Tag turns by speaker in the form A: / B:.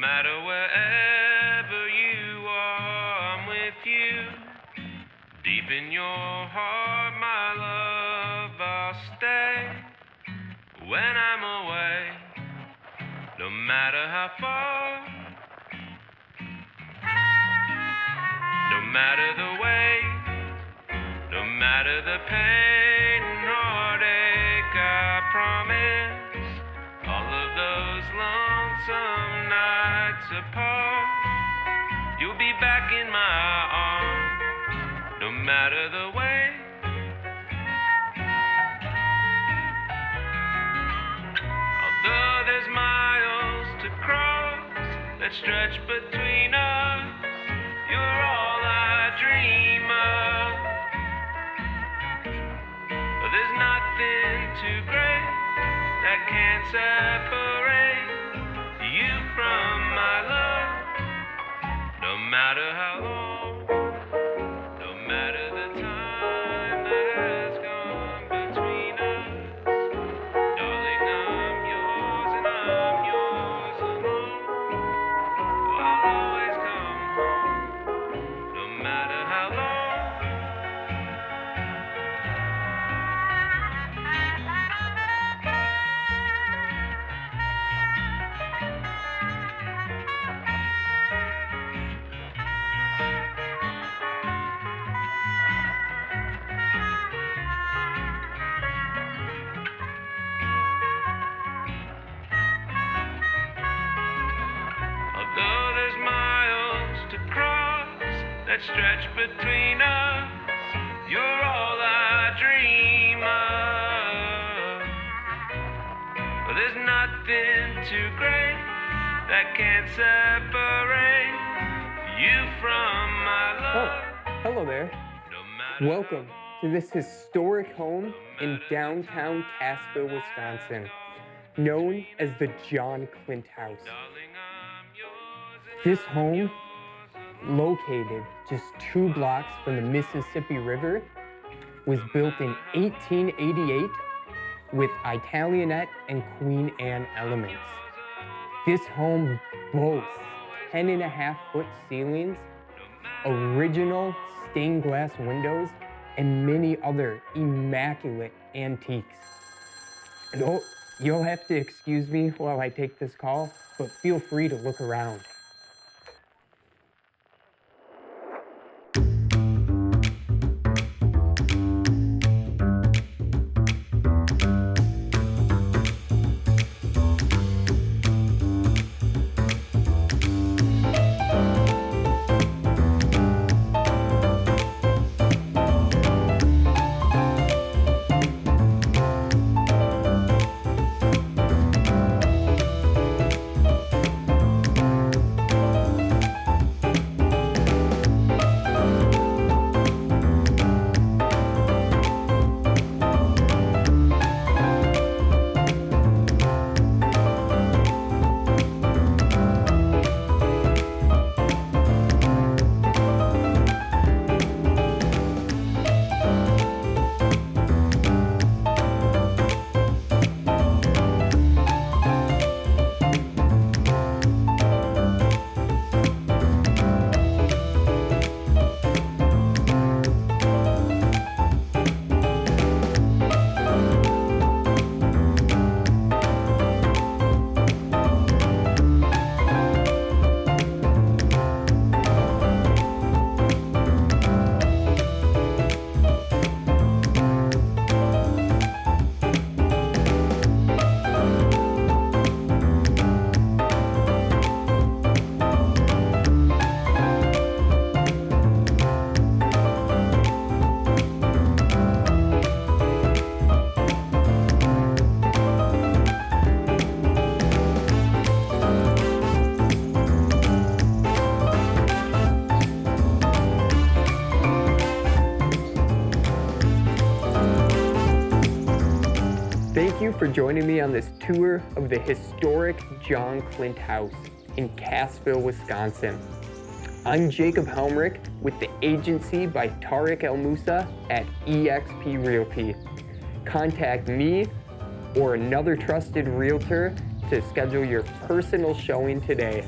A: matter wherever you are, I'm with you. Deep in your heart, my love, I'll stay. When I'm away, no matter how far, no matter the way, no matter the pain and heartache, I promise all of those lonesome nights apart, you'll be back in my arms, no matter the way. Although there's miles to cross that stretch between us, you're all I dream of. There's nothing too great that can't separate you from my love, no matter how long, no matter the time that has gone between us. Darling, I'm yours and I'm yours alone. I'll always come home, no matter how long. Although there's miles to cross that stretch between us, you're all I dream of. There's nothing too great that can separate you from my love.
B: Hello there.
A: No matter
B: Welcome to this historic home in downtown Cassville, Wisconsin, known as the John Klindt House.
A: darling, I'm yours and
B: This home, located just 2 blocks from the Mississippi River, was built in 1888 with Italianate and Queen Anne elements. This home boasts 10.5-foot ceilings, original stained glass windows, and many other immaculate antiques. You'll have to excuse me while I take this call, but feel free to look around. Thank you for joining me on this tour of the historic John Klindt House in Cassville, Wisconsin. I'm Jacob Helmrick with the agency by Tariq El Musa at eXp Realty. Contact me or another trusted realtor to schedule your personal showing today.